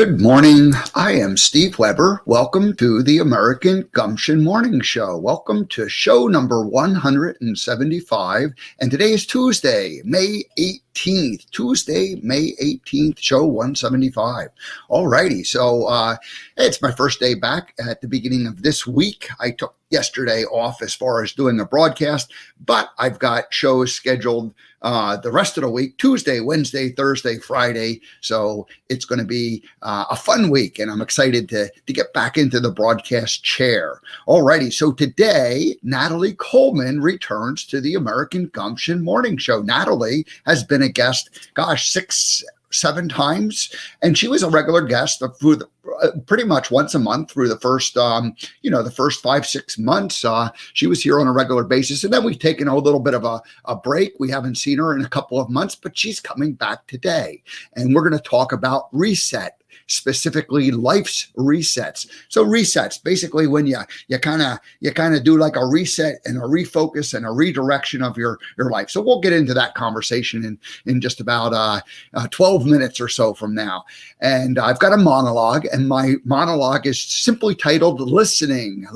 Good morning. I am Steve Weber. Welcome to the American Gumption Morning Show. Welcome to show number 175. And today is Tuesday, May 18th. Tuesday, May 18th, show 175. All righty. So it's my first day back at the beginning of this week. I took yesterday off as far as doing a broadcast, but I've got shows scheduled the rest of the week, Tuesday, Wednesday, Thursday, Friday. So it's going to be a fun week, and I'm excited to get back into the broadcast chair. All righty. So today, Natalie Coleman returns to the American Gumption Morning Show. Natalie has been a guest, gosh, 6-7 times, and she was a regular guest through pretty much once a month through the first, the first 5-6 months. She was here on a regular basis, and then we've taken a little bit of a break. We haven't seen her in a couple of months, but she's coming back today, and we're going to talk about reset. Specifically life's resets. So resets, basically when you kind of do like a reset and a refocus and a redirection of your life. So we'll get into that conversation in just about 12 minutes or so from now. And I've got a monologue, and my monologue is simply titled Listening.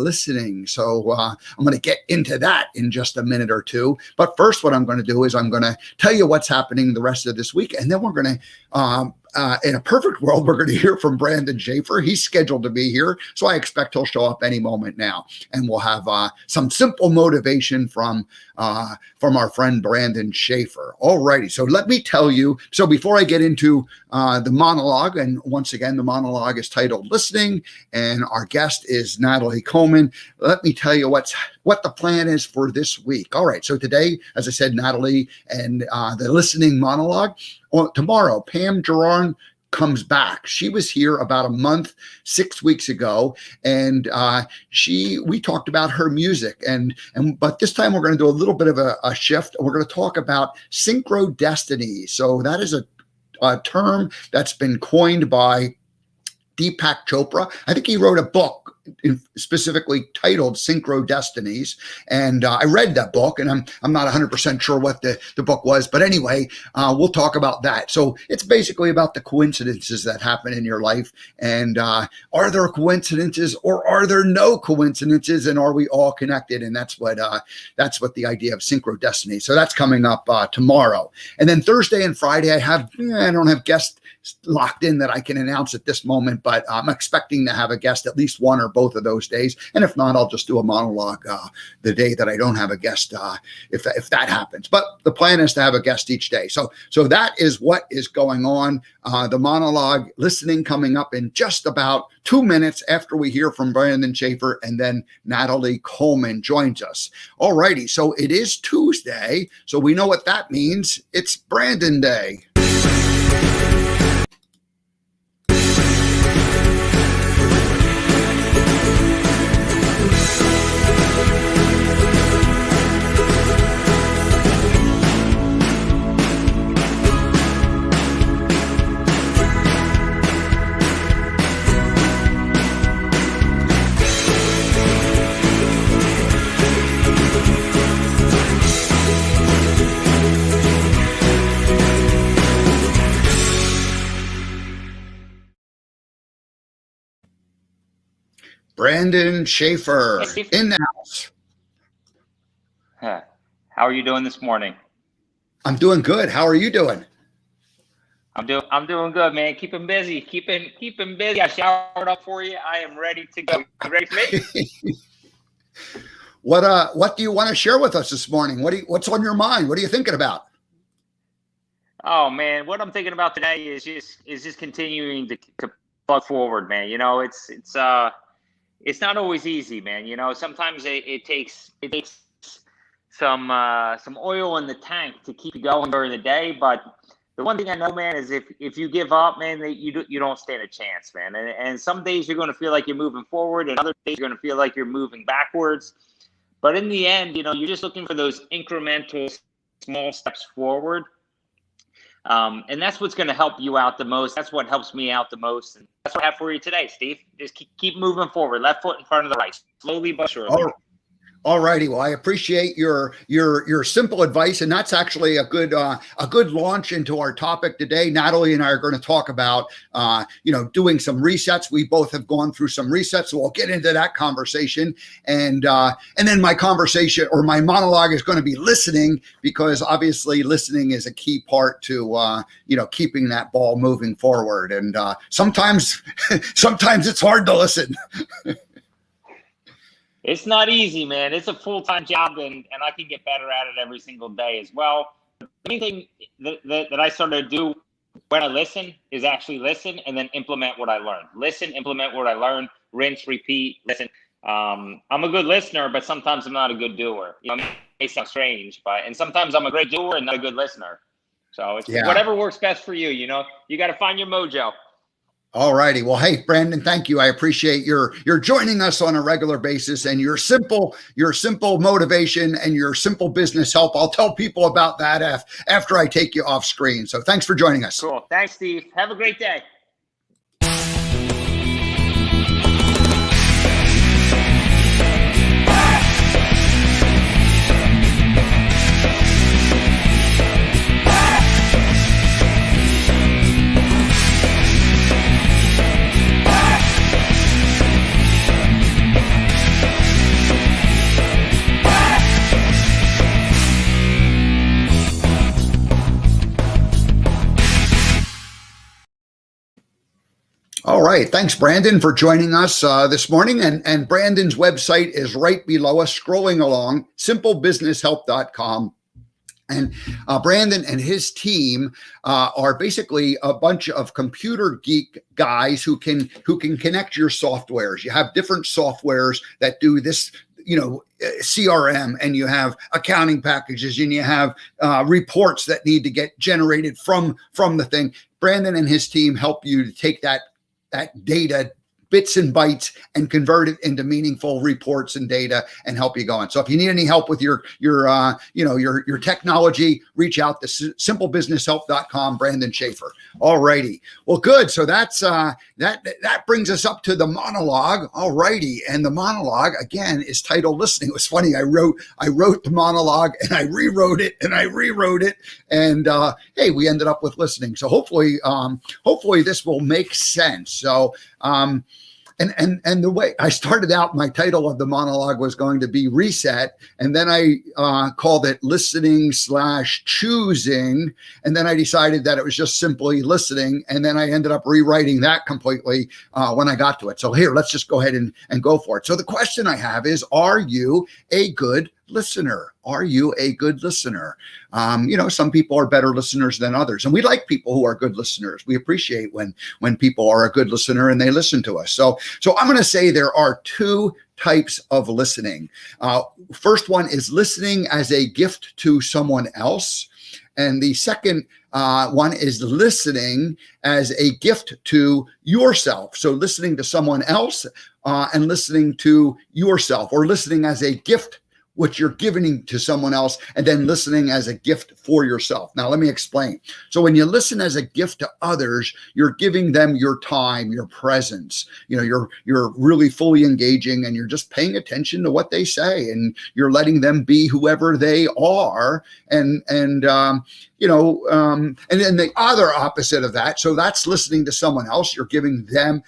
So I'm going to get into that in just a minute or two. But first, what I'm going to do is I'm going to tell you what's happening the rest of this week, and then we're going to in a perfect world, we're going to hear from Brandon Schaefer. He's scheduled to be here, so I expect he'll show up any moment now. And we'll have some simple motivation from our friend Brandon Schaefer. All righty. So let me tell you. So before I get into the monologue, and once again, the monologue is titled Listening, and our guest is Natalie Coleman. Let me tell you what the plan is for this week. All right. So today, as I said, Natalie and the listening monologue. Tomorrow, Pam Gerard comes back. She was here about a month, 6 weeks ago, and we talked about her music, but this time we're going to do a little bit of a shift. We're going to talk about synchrodestiny. So that is a term that's been coined by Deepak Chopra. I think he wrote a book specifically titled Synchrodestinies, and I read that book, and I'm not 100% sure what the book was, but anyway, we'll talk about that. So it's basically about the coincidences that happen in your life, and are there coincidences or are there no coincidences, and are we all connected? And that's what the idea of synchrodestiny. So that's coming up tomorrow, and then Thursday and Friday I don't have guests locked in that I can announce at this moment, but I'm expecting to have a guest at least one or both of those days. And if not, I'll just do a monologue the day that I don't have a guest, if that happens. But the plan is to have a guest each day. So that is what is going on. The monologue listening coming up in just about 2 minutes after we hear from Brandon Schaefer, and then Natalie Coleman joins us. All righty. So it is Tuesday. So we know what that means. It's Brandon Day. Brandon Schaefer in the house. How are you doing this morning? I'm doing good. How are you doing? I'm doing good, man. Keeping busy. Keeping busy. I showered up for you. I am ready to go. You ready for me? What do you want to share with us this morning? What's on your mind? What are you thinking about? Oh man, what I'm thinking about today is just continuing to plug forward, man. You know, it's not always easy, man. You know, sometimes it takes some oil in the tank to keep you going during the day. But the one thing I know, man, is if you give up, man, you don't stand a chance, man. And some days you're going to feel like you're moving forward, and other days you're going to feel like you're moving backwards. But in the end, you know, you're just looking for those incremental small steps forward. And that's what's going to help you out the most. That's what helps me out the most. And that's what I have for you today, Steve. Just keep moving forward. Left foot in front of the right. Slowly but surely. All righty. Well, I appreciate your simple advice, and that's actually a good launch into our topic today. Natalie and I are going to talk about doing some resets. We both have gone through some resets, so we'll get into that conversation. And then my conversation or my monologue is going to be listening, because obviously listening is a key part to keeping that ball moving forward. And sometimes it's hard to listen. It's not easy, man. It's a full-time job, and I can get better at it every single day as well. The main thing that I sort of do when I listen is actually listen and then implement what I learn. Listen, implement what I learn, rinse, repeat, listen. I'm a good listener, but sometimes I'm not a good doer. It may sound strange, and sometimes I'm a great doer and not a good listener. So it's whatever works best for you. You got to find your mojo. All righty. Well, hey, Brandon, thank you. I appreciate your joining us on a regular basis, and your simple motivation and your simple business help. I'll tell people about that after I take you off screen. So thanks for joining us. Cool. Thanks, Steve. Have a great day. All right. Thanks, Brandon, for joining us this morning. And Brandon's website is right below us, scrolling along, simplebusinesshelp.com. And Brandon and his team are basically a bunch of computer geek guys who can connect your softwares. You have different softwares that do this, CRM, and you have accounting packages, and you have reports that need to get generated from the thing. Brandon and his team help you to take that data, bits and bytes, and convert it into meaningful reports and data and help you going. So if you need any help with your technology, reach out to simplebusinesshelp.com, Brandon Schaefer. All righty. Well, good. So that's that brings us up to the monologue. All righty. And the monologue again is titled Listening. It was funny. I wrote the monologue and I rewrote it and hey, we ended up with listening. So hopefully this will make sense. So and the way I started out, my title of the monologue was going to be Reset, and then I called it Listening/Choosing, and then I decided that it was just simply listening, and then I ended up rewriting that completely when I got to it. So here, let's just go ahead and go for it. So the question I have is, are you a good listener? Are you a good listener? Some people are better listeners than others, and we like people who are good listeners. We appreciate when people are a good listener and they listen to us. So I'm going to say there are two types of listening. First one is listening as a gift to someone else. And the second one is listening as a gift to yourself. So listening to someone else and listening to yourself, or listening as a gift which you're giving to someone else, and then listening as a gift for yourself. Now, let me explain. So when you listen as a gift to others, you're giving them your time, your presence. You're really fully engaging, and you're just paying attention to what they say, and you're letting them be whoever they are. And then the other opposite of that. So that's listening to someone else. You're giving them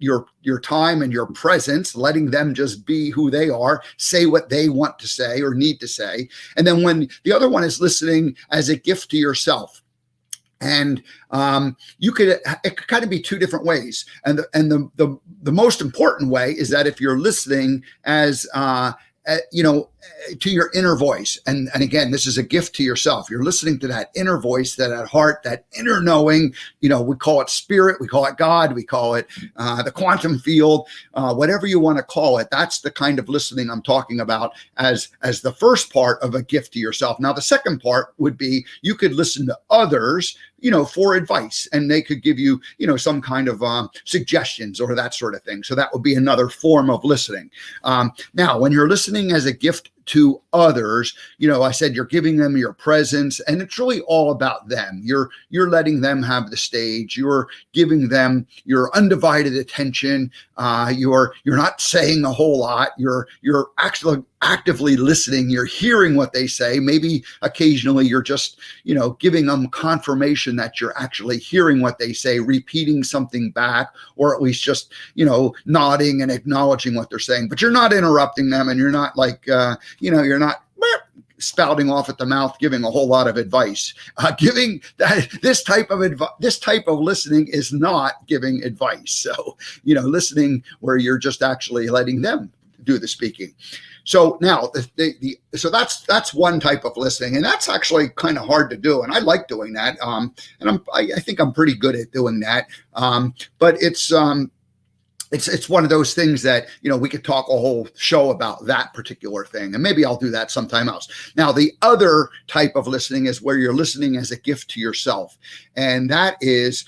your time and your presence, letting them just be who they are, say what they want to say or need to say. And then when the other one is listening as a gift to yourself. And it could kind of be two different ways. And the most important way is that if you're listening as to your inner voice. And again, this is a gift to yourself. You're listening to that inner voice, that heart, that inner knowing. We call it spirit, we call it God, we call it the quantum field, whatever you want to call it. That's the kind of listening I'm talking about as the first part of a gift to yourself. Now, the second part would be you could listen to others, for advice, and they could give you, some kind of suggestions or that sort of thing. So that would be another form of listening. Now, when you're listening as a gift to others, I said you're giving them your presence, and it's really all about them. You're letting them have the stage. You're giving them your undivided attention. You're not saying a whole lot. You're actually actively listening. You're hearing what they say. Maybe occasionally you're just, giving them confirmation that you're actually hearing what they say, repeating something back, or at least just, nodding and acknowledging what they're saying. But you're not interrupting them, and you're not like, you're not spouting off at the mouth, giving a whole lot of advice. Giving that this type of listening is not giving advice. So, listening where you're just actually letting them do the speaking. So now, so that's one type of listening, and that's actually kind of hard to do, and I like doing that. And I think I'm pretty good at doing that. But it's one of those things that, we could talk a whole show about that particular thing, and maybe I'll do that sometime else. Now, the other type of listening is where you're listening as a gift to yourself. And that is,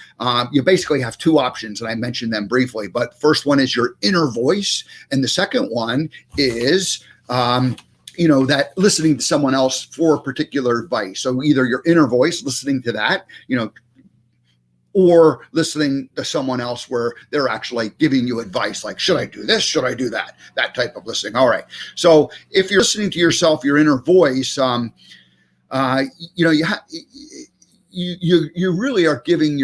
you basically have two options, and I mentioned them briefly, but first one is your inner voice. And the second one is, that listening to someone else for a particular advice. So either your inner voice, listening to that, or listening to someone else where they're actually giving you advice, like, should I do this? Should I do that? That type of listening. All right. So if you're listening to yourself, your inner voice, you really are giving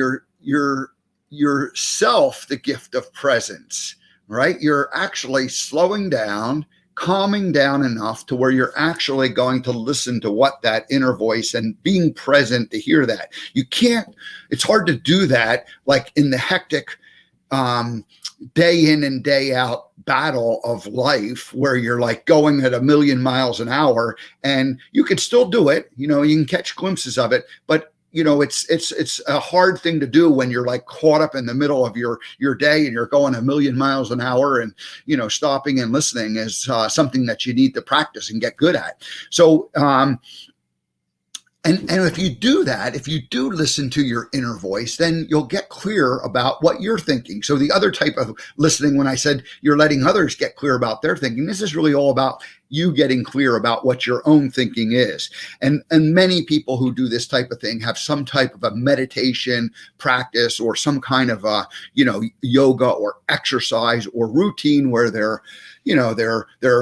yourself the gift of presence, right? You're actually slowing down, calming down enough to where you're actually going to listen to what that inner voice, and being present to hear that. It's hard to do that like in the hectic day in and day out battle of life where you're like going at 1,000,000 miles an hour, and you could still do it. You can catch glimpses of it, but it's a hard thing to do when you're like caught up in the middle of your day and you're going 1,000,000 miles an hour, and, stopping and listening is something that you need to practice and get good at. So, and if you do that, if you do listen to your inner voice, then you'll get clear about what you're thinking. So the other type of listening, when I said you're letting others get clear about their thinking, this is really all about you getting clear about what your own thinking is. And many people who do this type of thing have some type of a meditation practice or some kind of a, yoga or exercise or routine where they're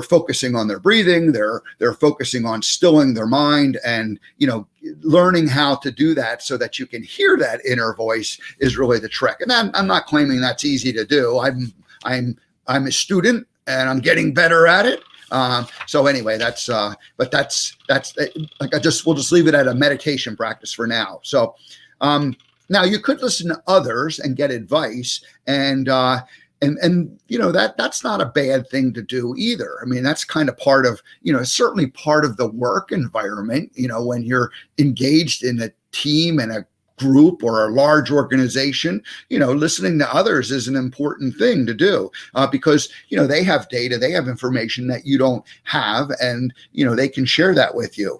focusing on their breathing, they're focusing on stilling their mind, and, learning how to do that so that you can hear that inner voice is really the trick. And I'm not claiming that's easy to do. I'm a student and I'm getting better at it. So anyway, we'll just leave it at a meditation practice for now. So, now you could listen to others and get advice, and that's not a bad thing to do either. I mean, that's kind of part of, certainly part of the work environment, when you're engaged in a team and a group or a large organization, listening to others is an important thing to do, because, they have data, they have information that you don't have, and, they can share that with you.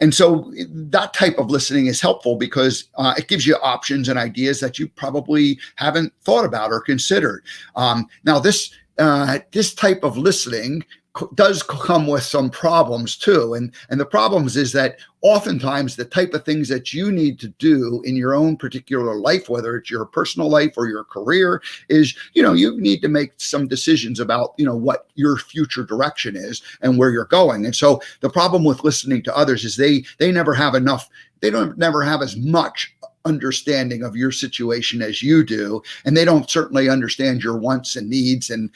And so that type of listening is helpful because it gives you options and ideas that you probably haven't thought about or considered. Now, this type of listening does come with some problems too. And the problems is that oftentimes the type of things that you need to do in your own particular life, whether it's your personal life or your career, is, you need to make some decisions about, what your future direction is and where you're going. And so the problem with listening to others is they never have enough, never have as much understanding of your situation as you do, and they don't certainly understand your wants and needs and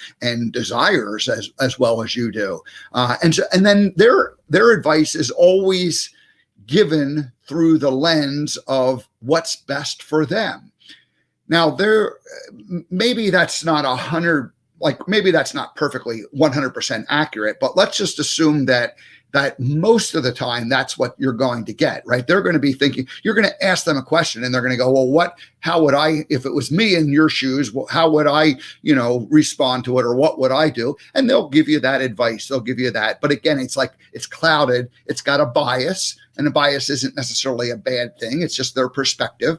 desires as well as you do. And then their advice is always given through the lens of what's best for them. Now, maybe that's not maybe that's not perfectly 100% accurate, but let's just assume that most of the time that's what you're going to get, right? They're going to be thinking, you're going to ask them a question and they're going to go, well, how would I, if it was me in your shoes, how would I, respond to it, or what would I do? And they'll give you that advice. They'll give you that. But again, it's like, it's clouded. It's got a bias, and a bias isn't necessarily a bad thing. It's just their perspective.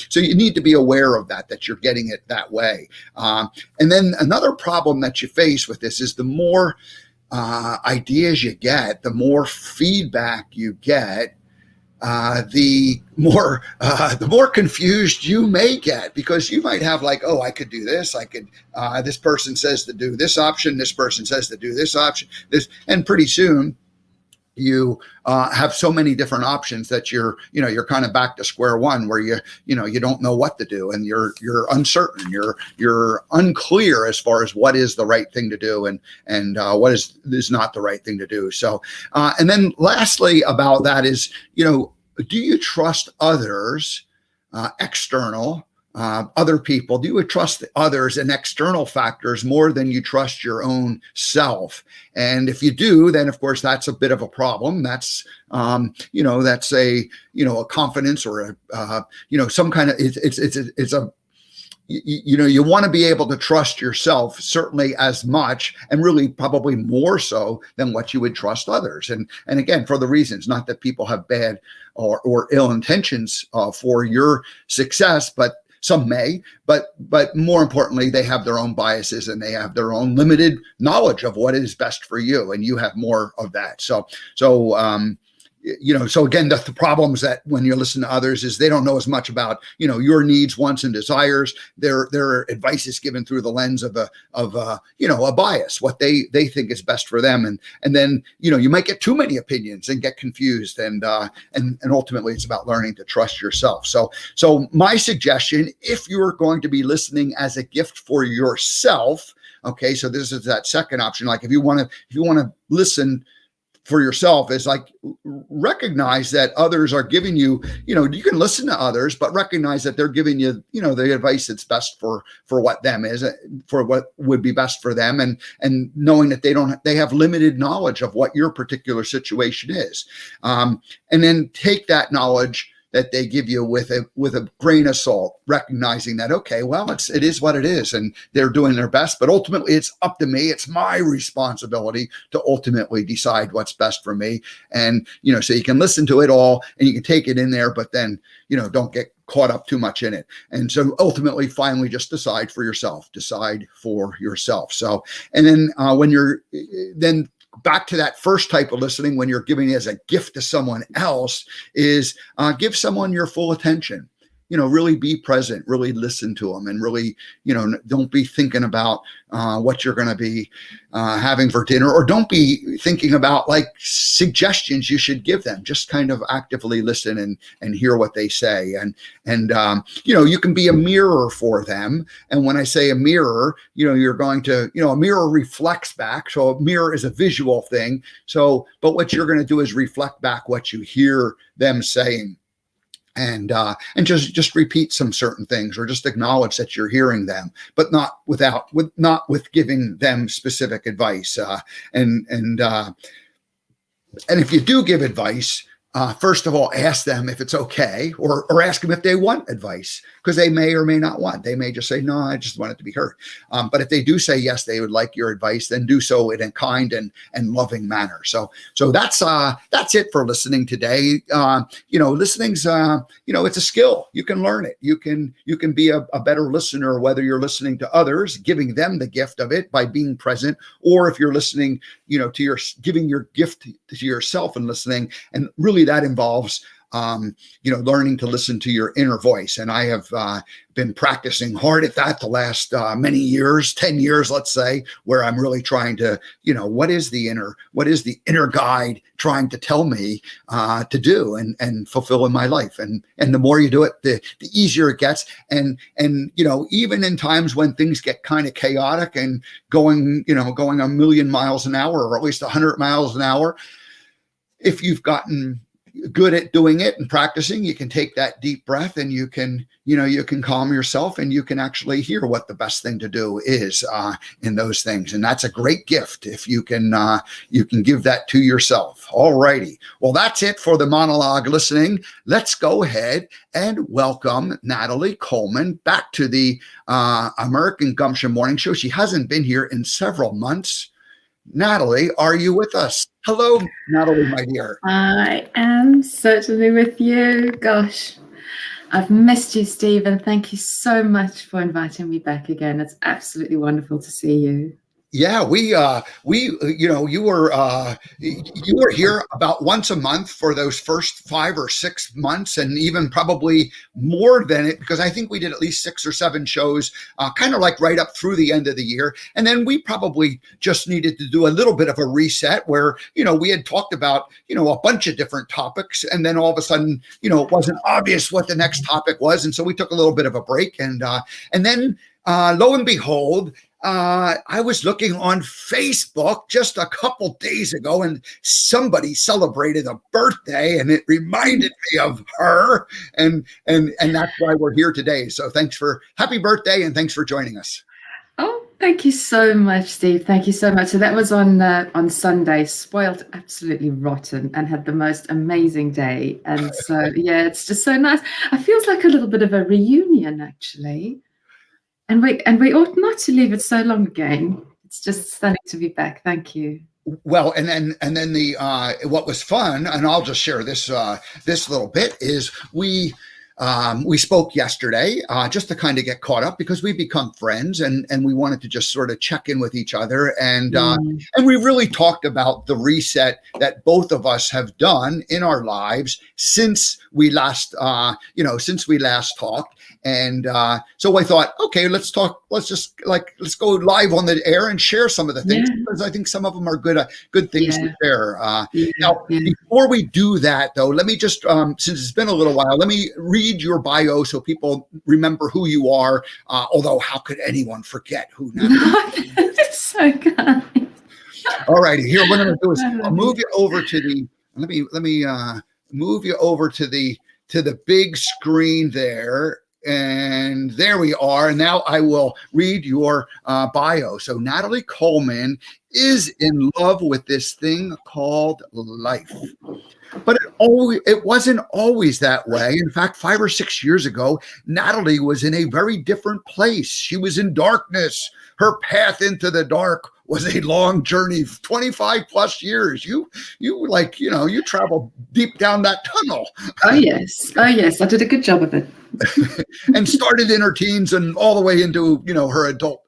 So you need to be aware of that you're getting it that way. And then another problem that you face with this is the more, ideas you get, the more feedback you get, the more confused you may get, because you might have like, oh, I could do this. I could. This person says to do this option. This person says to do this option. This, and pretty soon you have so many different options that you're kind of back to square one, where you don't know what to do, and you're uncertain, you're unclear as far as what is the right thing to do, and what is not the right thing to do. So and then lastly about that is, do you trust others, external other people? Do you trust others and external factors more than you trust your own self? And if you do, then of course that's a bit of a problem. That's that's a confidence, or some kind of, it's a you want to be able to trust yourself certainly as much, and really probably more so than what you would trust others. And again, for the reasons, not that people have bad or ill intentions for your success, but some may, but more importantly, they have their own biases, and they have their own limited knowledge of what is best for you, and you have more of that. So again, the problems that when you listen to others is they don't know as much about, your needs, wants, and desires. Their advice is given through the lens of a bias, what they think is best for them. And then, you might get too many opinions and get confused, and ultimately it's about learning to trust yourself. So my suggestion, if you're going to be listening as a gift for yourself, okay, so this is that second option. Like if you want to listen for yourself, is like, recognize that others are giving you, you can listen to others, but recognize that they're giving you, the advice that's best for what them is, for what would be best for them. And knowing that they have limited knowledge of what your particular situation is. And then take that knowledge that they give you with a grain of salt, recognizing that, okay, well, it is what it is, and they're doing their best, but ultimately it's up to me. It's my responsibility to ultimately decide what's best for me. And, so you can listen to it all and you can take it in there, but then, don't get caught up too much in it. And so ultimately, finally, just decide for yourself. So, and then when you're then back to that first type of listening, when you're giving as a gift to someone else, is give someone your full attention. Really be present, really listen to them, and really, don't be thinking about what you're going to be having for dinner, or don't be thinking about like suggestions you should give them. Just kind of actively listen and hear what they say. And you can be a mirror for them. And when I say a mirror, you're going to, a mirror reflects back. So a mirror is a visual thing. But what you're going to do is reflect back what you hear them saying. And just repeat some certain things, or just acknowledge that you're hearing them, but not with giving them specific advice. And if you do give advice, first of all, ask them if it's okay, or ask them if they want advice, because they may or may not want. They may just say, no, I just want it to be heard. But if they do say yes, they would like your advice, then do so in a kind and loving manner. So that's it for listening today. Listening's it's a skill. You can learn it. You can be a better listener, whether you're listening to others, giving them the gift of it by being present, or if you're listening, giving your gift to yourself and listening. And really that involves learning to listen to your inner voice. And I have been practicing hard at that the last many years, 10 years, let's say, where I'm really trying to, what is the inner guide trying to tell me to do and fulfill in my life. And the more you do it, the easier it gets. And even in times when things get kind of chaotic and going a million miles an hour, or at least 100 miles an hour, if you've gotten good at doing it and practicing, you can take that deep breath, and you can calm yourself, and you can actually hear what the best thing to do is in those things. And that's a great gift if you can give that to yourself. All righty. Well, that's it for the monologue listening. Let's go ahead and welcome Natalie Coleman back to the American Gumption Morning Show. She hasn't been here in several months. Natalie, are you with us? Hello, Natalie, my dear. I am certainly with you. Gosh, I've missed you, Steve, and thank you so much for inviting me back again. It's absolutely wonderful to see you. Yeah, you were here about once a month for those first 5 or 6 months, and even probably more than it, because I think we did at least 6 or 7 shows, kind of like right up through the end of the year. And then we probably just needed to do a little bit of a reset where, we had talked about, a bunch of different topics, and then all of a sudden, it wasn't obvious what the next topic was. And so we took a little bit of a break, and then lo and behold, I was looking on Facebook just a couple days ago, and somebody celebrated a birthday, and it reminded me of her, and that's why we're here today. So happy birthday, and thanks for joining us. Oh, thank you so much, Steve. Thank you so much. So that was on Sunday. Spoiled absolutely rotten, and had the most amazing day. And so yeah, it's just so nice. It feels like a little bit of a reunion, actually. And we ought not to leave it so long again. It's just stunning to be back. Thank you. Well, and then the what was fun, and I'll just share this little bit, is we spoke yesterday just to kind of get caught up, because we become friends, and we wanted to just sort of check in with each other, and we really talked about the reset that both of us have done in our lives since we last talked. And so I thought, okay, let's go live on the air and share some of the things, because I think some of them are good things to share. Now, before we do that, though, let me just, since it's been a little while, let me read your bio so people remember who you are. Although, how could anyone forget who Natalie? That's so kind. All righty, here what I'm going to do is I'll move you over to the. Let me move you over to the big screen there. And there we are. And now I will read your bio. So Natalie Coleman is in love with this thing called life. But it wasn't always that way. In fact, 5 or 6 years ago, Natalie was in a very different place. She was in darkness. Her path into the dark was a long journey, 25 plus years. You traveled deep down that tunnel. Oh yes, I did a good job of it. And started in her teens and all the way into her adult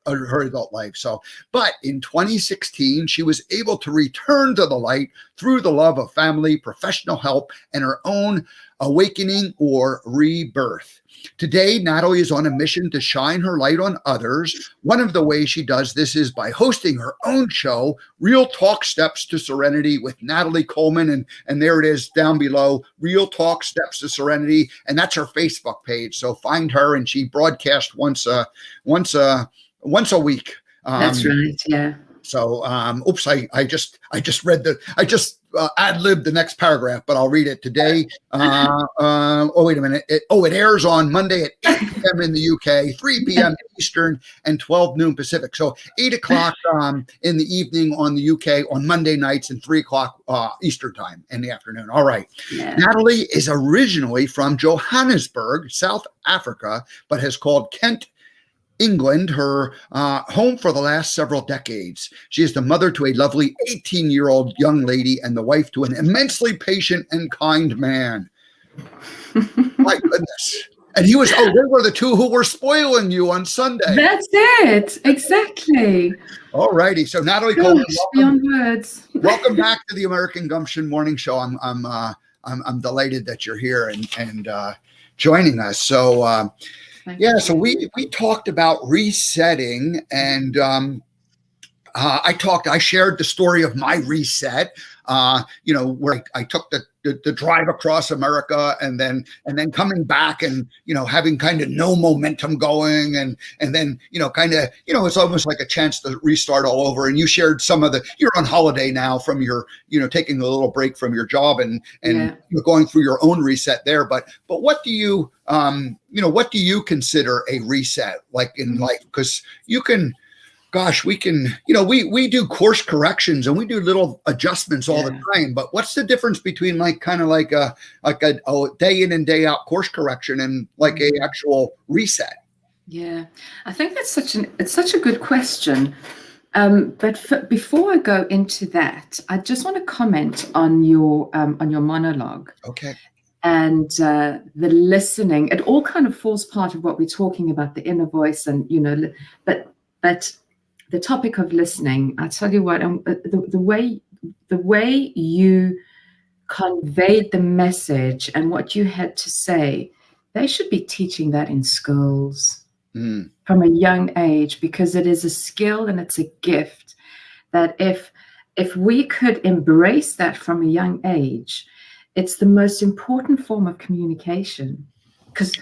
life. So, but in 2016, she was able to return to the light through the love of family, professional help, and her own awakening or rebirth. Today, Natalie is on a mission to shine her light on others. One of the ways she does this is by hosting her own show, Real Talk Steps to Serenity with Natalie Coleman. And there it is down below, Real Talk Steps to Serenity. And that's her Facebook page. So find her, and she broadcasts once a week. That's right. Yeah. So, oops, I just ad-libbed the next paragraph, but I'll read it today. Oh, wait a minute. It airs on Monday at 8 p.m. in the UK, 3 p.m. Eastern, and 12 noon Pacific. So 8 o'clock in the evening on the UK on Monday nights, and 3 o'clock Eastern time in the afternoon. All right. Yeah. Natalie is originally from Johannesburg, South Africa, but has called Kent, England, her home for the last several decades. She is the mother to a lovely 18-year-old young lady and the wife to an immensely patient and kind man. My goodness. And they were the two who were spoiling you on Sunday. That's it. Exactly. All righty. So Natalie Coleman, beyond words. Welcome back to the American Gumption Morning Show. I'm delighted that you're here and joining us. So so we talked about resetting, and I shared the story of my reset, where I took the drive across America, and then coming back, and having kind of no momentum going, and then it's almost like a chance to restart all over. And you shared some of you're on holiday now from your taking a little break from your job, and going through your own reset there. But what do you what do you consider a reset like in life? Because we can, we do course corrections, and we do little adjustments all the time. But what's the difference between a day in and day out course correction and like a actual reset? Yeah, I think that's such a good question. But before I go into that, I just want to comment on your monologue. Okay. And the listening, it all kind of falls part of what we're talking about, the inner voice, and but the topic of listening, I tell you what, the way you conveyed the message and what you had to say, they should be teaching that in schools from a young age, because it is a skill and it's a gift that if we could embrace that from a young age, it's the most important form of communication, because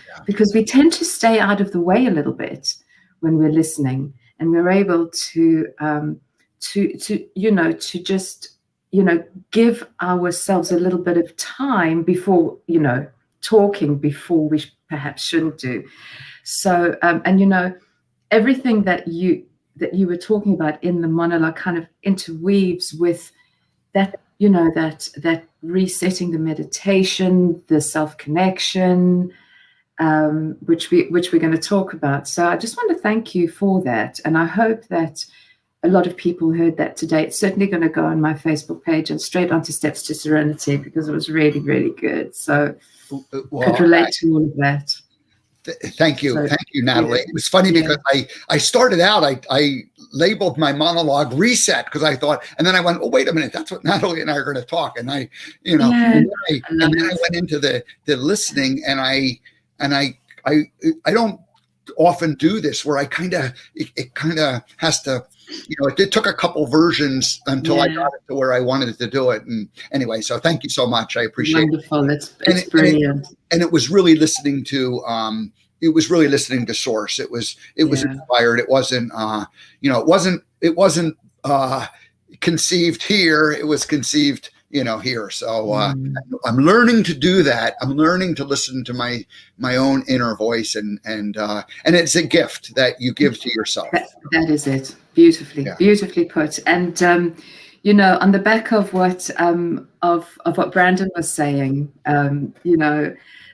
we tend to stay out of the way a little bit when we're listening, and we're able to just give ourselves a little bit of time before talking, before we perhaps shouldn't do. So and everything that you were talking about in the monologue kind of interweaves with that, that resetting, the meditation, the self-connection, which we're going to talk about. So I just want to thank you for that, and I hope that a lot of people heard that today. It's certainly going to go on my Facebook page and straight onto Steps to Serenity, because it was really, really good. So could relate to all of that. Thank you. Thank you, Natalie. It was funny because I started out, I labeled my monologue Reset, because I thought, and then I went, oh, wait a minute, that's what Natalie and I are going to talk. And and then I went into the listening, and I don't often do this, where I it kind of has to, it took a couple versions until I got it to where I wanted to do it. And anyway, so thank you so much. I appreciate it. Wonderful. It's brilliant. And it was really listening to, source. It was inspired. It wasn't, it wasn't conceived here. It was conceived, here. So I'm learning to do that. I'm learning to listen to my own inner voice, and it's a gift that you give to yourself. That is it. Beautifully put. And on the back of what what Brandon was saying,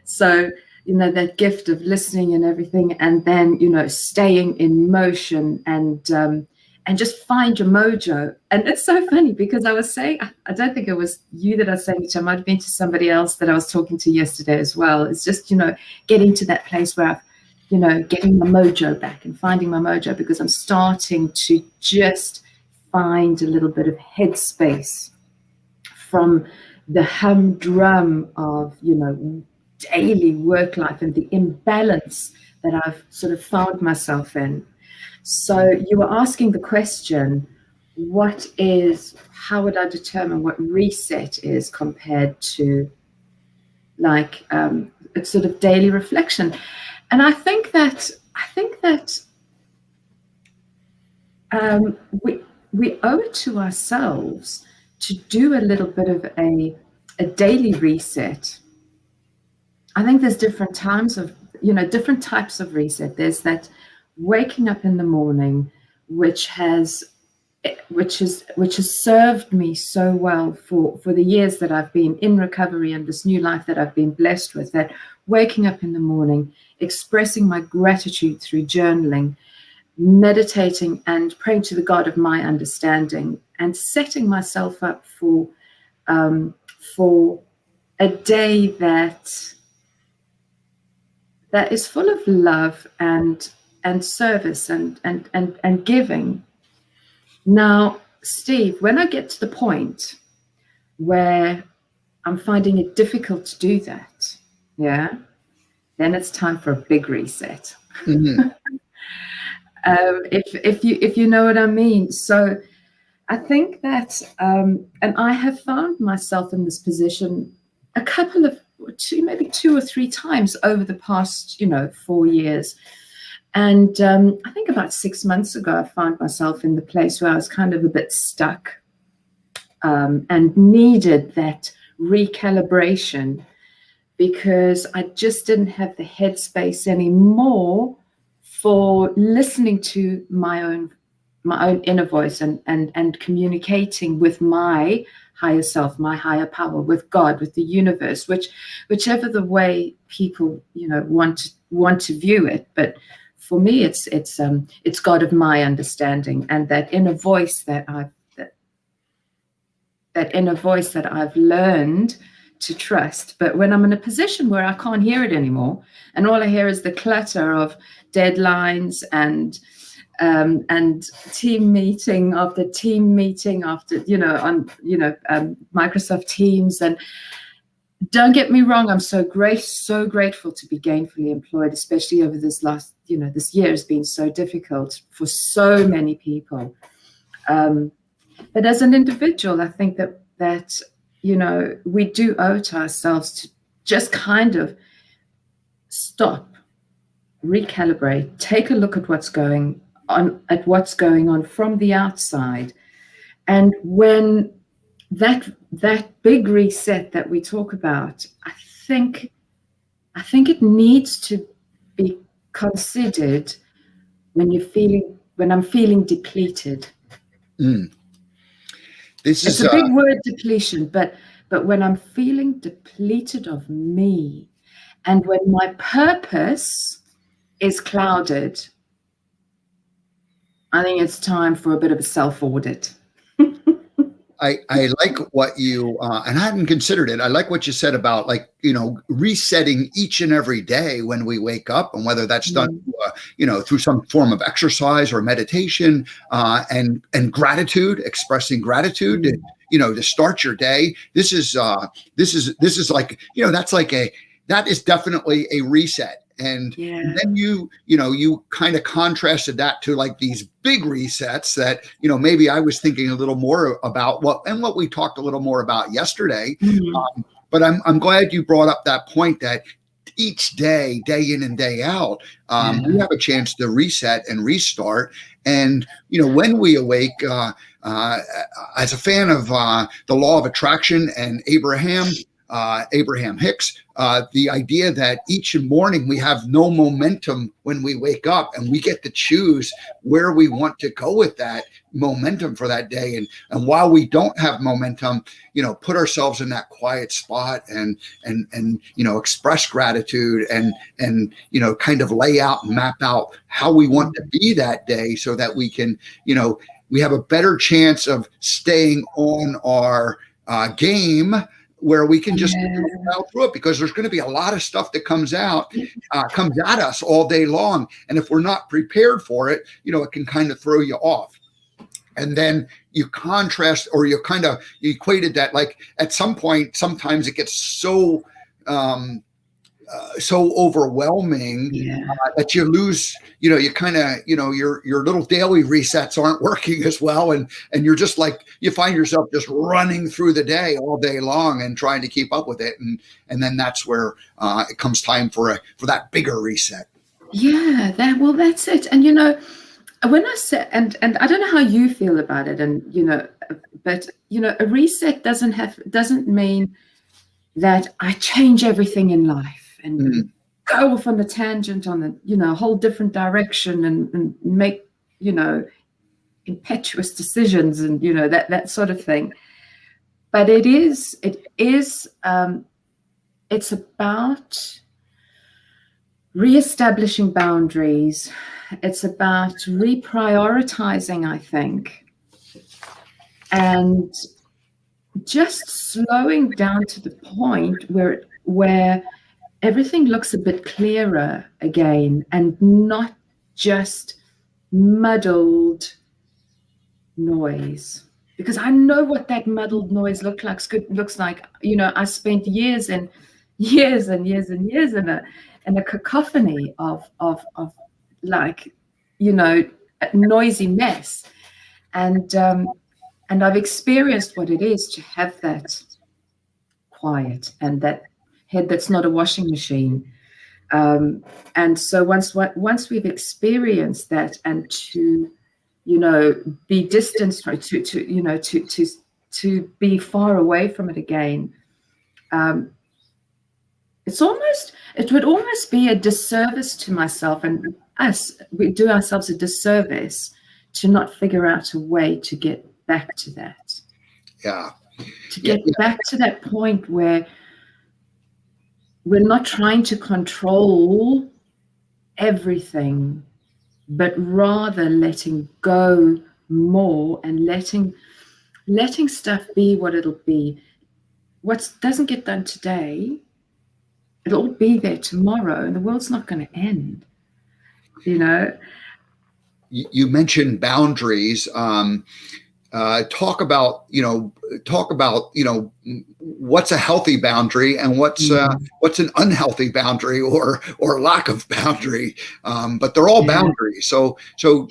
so that gift of listening and everything, and then staying in motion and just find your mojo. And it's so funny, because I was saying, I don't think it was you that I was saying it to, I might have been to somebody else that I was talking to yesterday as well. It's just, getting to that place where I've, getting my mojo back and finding my mojo, because I'm starting to just find a little bit of headspace from the humdrum of, daily work life and the imbalance that I've sort of found myself in. So you were asking the question, how would I determine what reset is compared to it's sort of daily reflection? And I think that we owe it to ourselves to do a little bit of a daily reset. I think there's different types of reset. There's that waking up in the morning, which has served me so well for the years that I've been in recovery and this new life that I've been blessed with, that waking up in the morning, expressing my gratitude through journaling, meditating and praying to the God of my understanding, and setting myself up for a day that is full of love and service and giving. Now, Steve, when I get to the point where I'm finding it difficult to do that, then it's time for a big reset. Mm-hmm. If you know what I mean. So I think that, and I have found myself in this position maybe two or three times over the past, 4 years. And I think about 6 months ago, I found myself in the place where I was kind of a bit stuck and needed that recalibration, because I just didn't have the headspace anymore for listening to my own inner voice and communicating with my higher self, my higher power, with God, with the universe, whichever the way people want to view it. But for me, it's God of my understanding, and that inner voice that I've learned to trust. But when I'm in a position where I can't hear it anymore, and all I hear is the clutter of deadlines and and team meeting after team meeting after, on, Microsoft Teams. And don't get me wrong, I'm so grateful to be gainfully employed, especially over this last, this year has been so difficult for so many people. But as an individual, I think that we do owe it to ourselves to just kind of stop, recalibrate, take a look at what's going on from the outside. And when that big reset that we talk about, I think it needs to be considered when I'm feeling depleted. It's a big word, depletion, but when I'm feeling depleted of me, and when my purpose is clouded, I think it's time for a bit of a self-audit. I like what you, and I hadn't considered it. I like what you said about resetting each and every day when we wake up, and whether that's done, through some form of exercise or meditation, and gratitude, expressing gratitude, to start your day. This is like, that is definitely a reset. And then you kind of contrasted that to like these big resets that, maybe I was thinking a little more about what we talked a little more about yesterday. But I'm glad you brought up that point that each day in and day out, we have a chance to reset and restart. And, when we awake, as a fan of the law of attraction and Abraham Hicks, the idea that each morning we have no momentum when we wake up, and we get to choose where we want to go with that momentum for that day. And while we don't have momentum, put ourselves in that quiet spot and express gratitude and kind of lay out and map out how we want to be that day, so that we can, we have a better chance of staying on our game, where we can just out through it, because there's going to be a lot of stuff that comes at us all day long. And if we're not prepared for it, it can kind of throw you off. And then you contrast, or you equated that, like at some point, sometimes it gets so overwhelming that you lose, you kind of, your little daily resets aren't working as well. And you're just like, you find yourself just running through the day all day long and trying to keep up with it. And then that's where it comes time for that bigger reset. Yeah, that's it. And, when I say, and I don't know how you feel about it, and, but, a reset doesn't mean that I change everything in life and go off on a tangent on a whole different direction and make, impetuous decisions and, that sort of thing. But it's about reestablishing boundaries. It's about reprioritizing, I think, and just slowing down to the point where everything looks a bit clearer again, and not just muddled noise. Because I know what that muddled noise looks like. I spent years and years and years and years in a cacophony of like, a noisy mess. And I've experienced what it is to have that quiet and that head that's not a washing machine. And so once we've experienced that, and to, be distanced, to be far away from it again, it would almost be a disservice to myself and us. We do ourselves a disservice to not figure out a way to get back to that. To get back to that point where we're not trying to control everything, but rather letting go more and letting stuff be what it'll be. What doesn't get done today, it'll all be there tomorrow, and the world's not going to end. you mentioned boundaries. Talk about what's a healthy boundary and what's an unhealthy boundary or lack of boundary. But they're all boundaries. So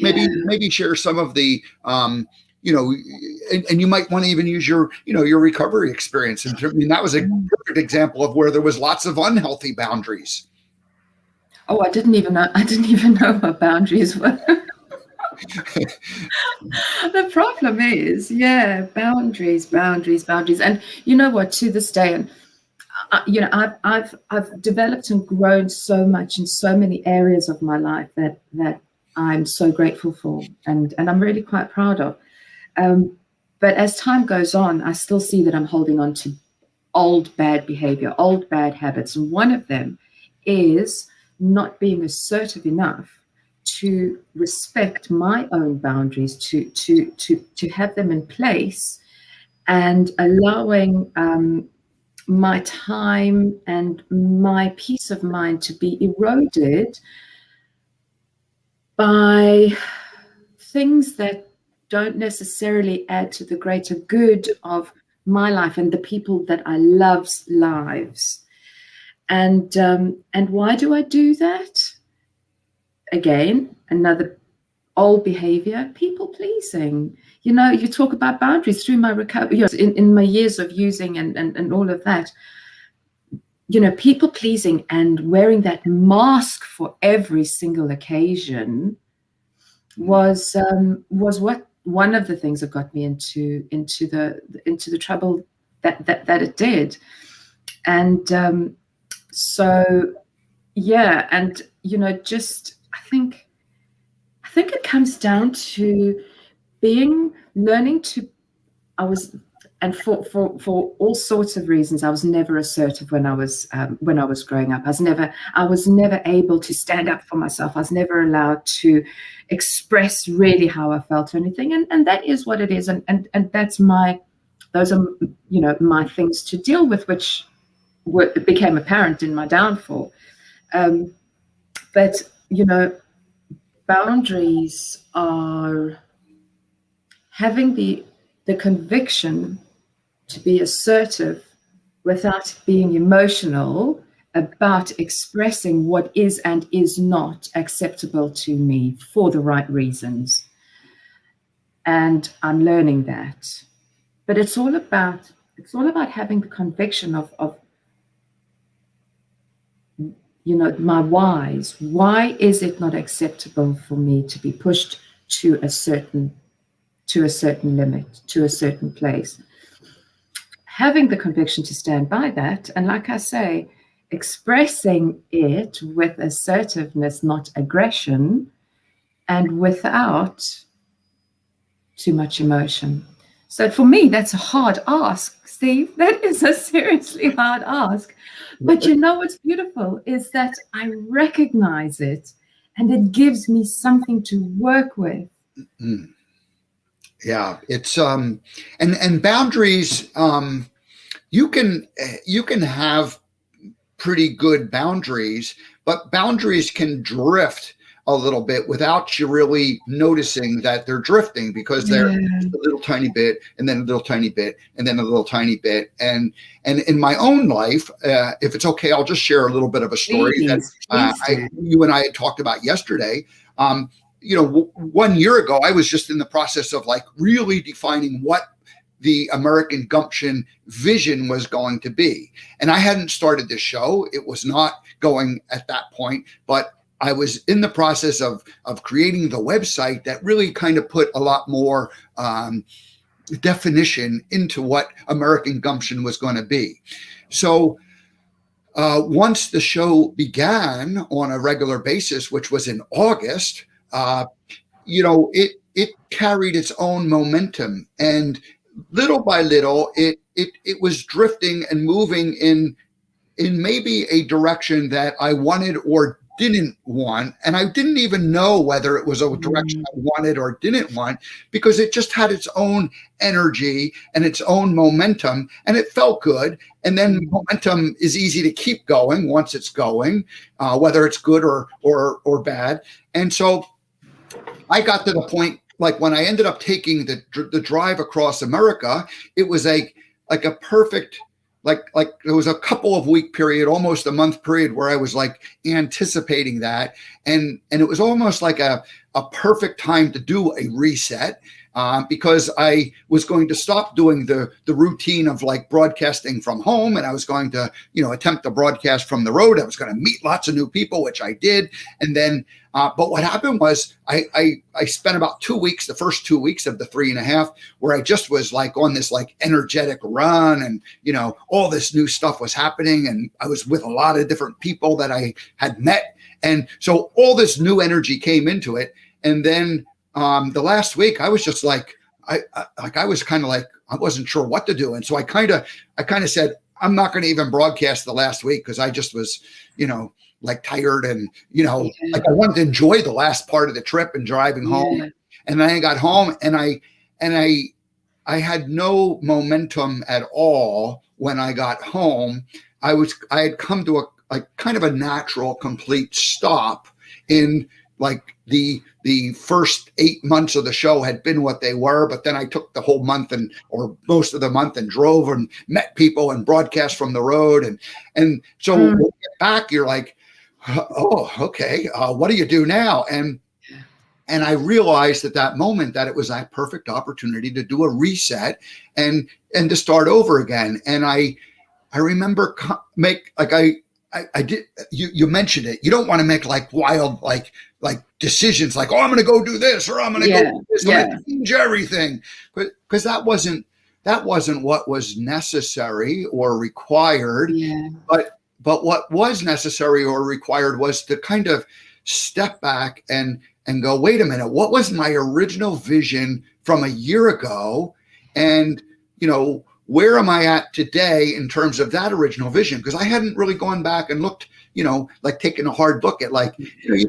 maybe share some of the and you might want to even use your recovery experience. I mean, that was a perfect example of where there was lots of unhealthy boundaries. Oh, I didn't even know what boundaries were. The problem is, boundaries. And you know what, to this day, and I've developed and grown so much in so many areas of my life that I'm so grateful for, and I'm really quite proud of. But as time goes on, I still see that I'm holding on to old bad behavior, old bad habits. And one of them is not being assertive enough to respect my own boundaries, to have them in place, and allowing my time and my peace of mind to be eroded by things that don't necessarily add to the greater good of my life and the people that I love's lives. And why do I do that? Again, another old behavior, people pleasing. You talk about boundaries through my recovery, in my years of using and all of that. People pleasing and wearing that mask for every single occasion was what one of the things that got me into the trouble that it did. And just I think it comes down to learning to. And for all sorts of reasons, I was never assertive when I was growing up. I was never able to stand up for myself. I was never allowed to express really how I felt or anything. And that is what it is. And those are my things to deal with, which became apparent in my downfall. But boundaries are having the conviction to be assertive without being emotional about expressing what is and is not acceptable to me for the right reasons. And I'm learning that. But it's all about having the conviction of my whys. Why is it not acceptable for me to be pushed to a certain limit, to a certain place? Having the conviction to stand by that, and like I say, expressing it with assertiveness, not aggression, and without too much emotion. So for me, that's a hard ask, Steve. That is a seriously hard ask. But what's beautiful is that I recognize it, and it gives me something to work with. Mm-hmm. Yeah, it's and boundaries. You can have pretty good boundaries, but boundaries can drift a little bit without you really noticing that they're drifting, because they're a little tiny bit and then a little tiny bit and then a little tiny bit. And in my own life, if it's okay, I'll just share a little bit of a story that you and I had talked about yesterday. 1 year ago, I was just in the process of really defining what the American Gumption vision was going to be. And I hadn't started this show. It was not going at that point, but I was in the process of creating the website that really kind of put a lot more definition into what American Gumption was going to be. So once the show began on a regular basis, which was in August, it carried its own momentum, and little by little, it was drifting and moving in maybe a direction that I wanted or didn't want. And I didn't even know whether it was a direction I wanted or didn't want, because it just had its own energy and its own momentum, and it felt good. And then momentum is easy to keep going once it's going, whether it's good or bad. And so I got to the point, like when I ended up taking the drive across America, it was like a perfect, like there was a couple of week period, almost a month period where I was like anticipating that. And it was almost like a perfect time to do a reset. Because I was going to stop doing the routine of like broadcasting from home, and I was going to, attempt to broadcast from the road. I was going to meet lots of new people, which I did. And then, but what happened was I spent about 2 weeks, the first 2 weeks of the 3.5, where I just was like on this like energetic run, and, all this new stuff was happening. And I was with a lot of different people that I had met. And so all this new energy came into it. And then, the last week I was just like, I was kind of like, I wasn't sure what to do. And so I kind of said, I'm not going to even broadcast the last week, because I just was, like tired, and, like I wanted to enjoy the last part of the trip and driving home. And then I got home, and I had no momentum at all when I got home. I had come to a kind of a natural, complete stop in like the first 8 months of the show had been what they were, but then I took the whole month or most of the month and drove and met people and broadcast from the road. And so when you get back, you're like, oh, okay. What do you do now? And I realized at that moment that it was a perfect opportunity to do a reset and to start over again. And I remember I did. You mentioned it. You don't want to make like wild, like decisions like, oh, I'm going to go do this, or I'm going to go do this, I'm going to change everything. But because that wasn't what was necessary or required. Yeah. But what was necessary or required was to kind of step back and go, wait a minute, what was my original vision from a year ago? And, where am I at today in terms of that original vision? Because I hadn't really gone back and looked, like taking a hard look at like, you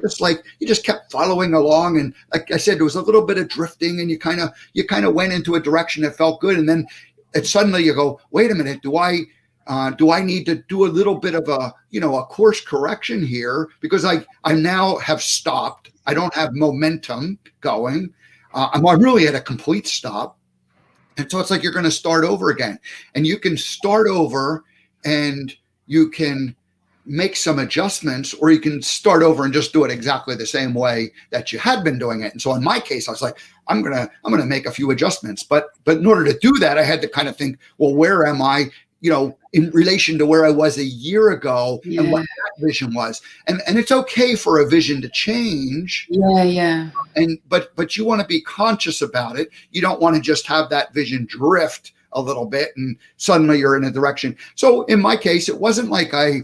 just kept following along. And like I said, there was a little bit of drifting, and you kind of went into a direction that felt good. And then suddenly you go, wait a minute, do I need to do a little bit of a course correction here, because I now have stopped. I don't have momentum going. I'm really at a complete stop. And so it's like you're going to start over again, and you can start over and you can make some adjustments, or you can start over and just do it exactly the same way that you had been doing it. And so in my case, I was like, I'm going to make a few adjustments, but in order to do that, I had to kind of think, well, where am I, in relation to where I was a year ago and what that vision was. And it's okay for a vision to change. Yeah. But you want to be conscious about it. You don't want to just have that vision drift a little bit and suddenly you're in a direction. So in my case, it wasn't like I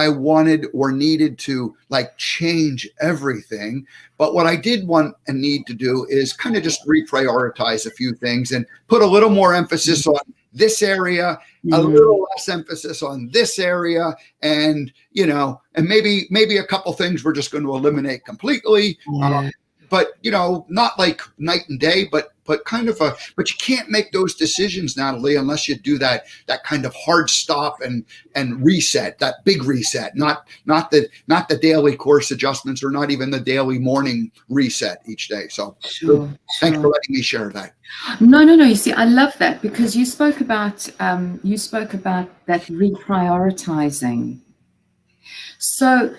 wanted or needed to like change everything. But what I did want and need to do is kind of just reprioritize a few things and put a little more emphasis on this area, a little less emphasis on this area, and and maybe a couple things we're just going to eliminate completely. But not like night and day, but kind of but you can't make those decisions, Natalie, unless you do that kind of hard stop and reset, that big reset, not the daily course adjustments, or not even the daily morning reset each day. So thanks for letting me share that. No. You see, I love that, because you spoke about that reprioritizing. So,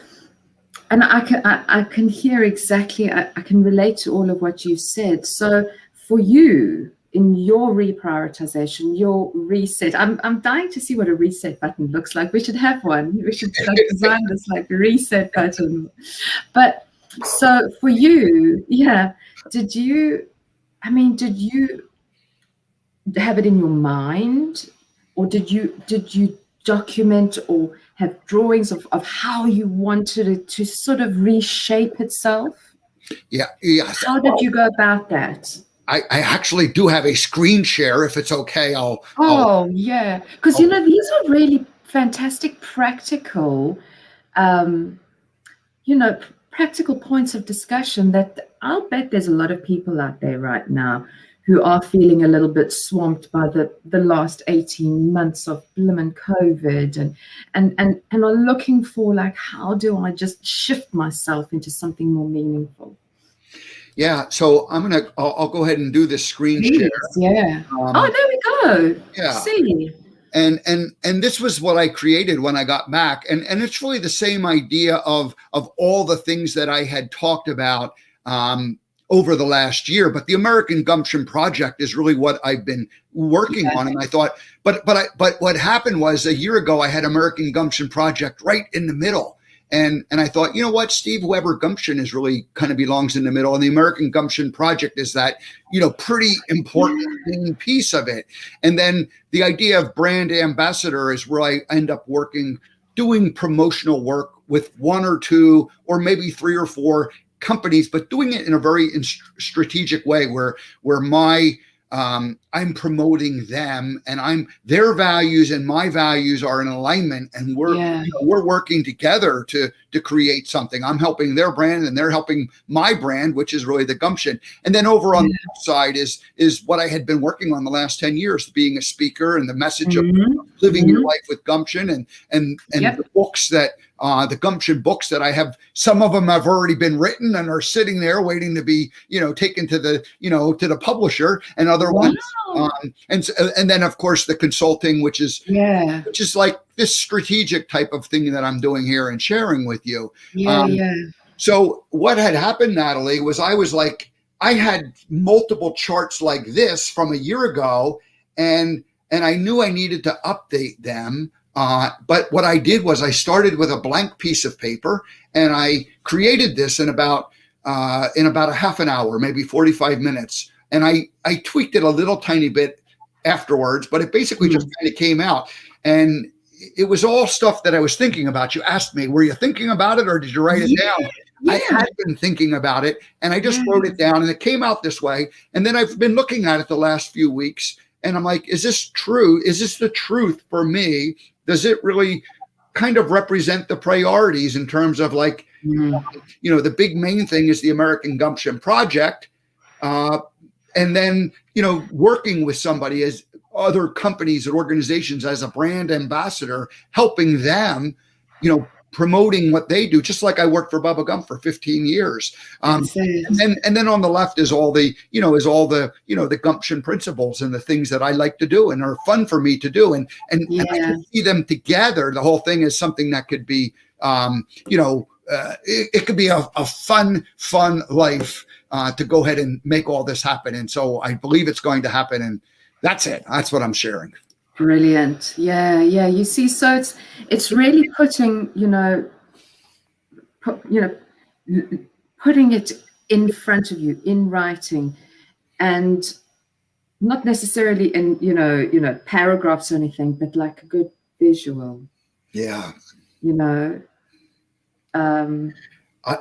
and I can hear exactly, I can relate to all of what you've said. So for you, in your reprioritization, your reset, I'm dying to see what a reset button looks like. We should have one. We should design this like reset button. But so for you, did you have it in your mind, or did you document or have drawings of how you wanted it to sort of reshape itself? Yeah. How did you go about that? I actually do have a screen share, if it's okay. Yeah, because these are really fantastic practical practical points of discussion that I'll bet there's a lot of people out there right now who are feeling a little bit swamped by the last 18 months of blimmin' COVID and are looking for like, how do I just shift myself into something more meaningful? Yeah. So I'll go ahead and do this screen Please, share. yeah. Um, Oh, there we go. Yeah. See. And this was what I created when I got back, and it's really the same idea of all the things that I had talked about over the last year. But the American Gumption Project is really what I've been working on. And I thought, but what happened was a year ago I had American Gumption Project right in the middle. And I thought, you know what, Steve Weber Gumption is really kind of belongs in the middle, and the American Gumption Project is that, pretty important piece of it. And then the idea of brand ambassador is where I end up doing promotional work with one or two, or maybe three or four companies, but doing it in a very strategic way where I'm promoting them, and their values and my values are in alignment, and we're working together to create something. I'm helping their brand and they're helping my brand, which is really the Gumption. And then over on the side is what I had been working on the last 10 years, being a speaker, and the message of living your life with Gumption, and the books that the Gumption books that I have. Some of them have already been written and are sitting there waiting to be, taken to the, to the publisher, and other ones. And then of course the consulting, which is like this strategic type of thing that I'm doing here and sharing with you. So what had happened, Natalie, was I had multiple charts like this from a year ago, and I knew I needed to update them. But what I did was I started with a blank piece of paper, and I created this in about a half an hour, maybe 45 minutes. And I tweaked it a little tiny bit afterwards, but it basically just kind of came out. And it was all stuff that I was thinking about. You asked me, were you thinking about it, or did you write it down? I had been thinking about it, and I just wrote it down, and it came out this way. And then I've been looking at it the last few weeks, and I'm like, is this true? Is this the truth for me? Does it really kind of represent the priorities in terms of the big main thing is the American Gumption Project. And then, working with somebody as other companies and organizations as a brand ambassador, helping them, promoting what they do, just like I worked for Bubba Gump for 15 years. And then on the left is all the, the Gumption principles and the things that I like to do and are fun for me to do. And I can see them together. The whole thing is something that could be, it could be a fun life to go ahead and make all this happen. And so I believe it's going to happen. And that's it. That's what I'm sharing. Brilliant. Yeah. You see, so it's really putting, putting it in front of you in writing, and not necessarily in, paragraphs or anything, but like a good visual. Yeah.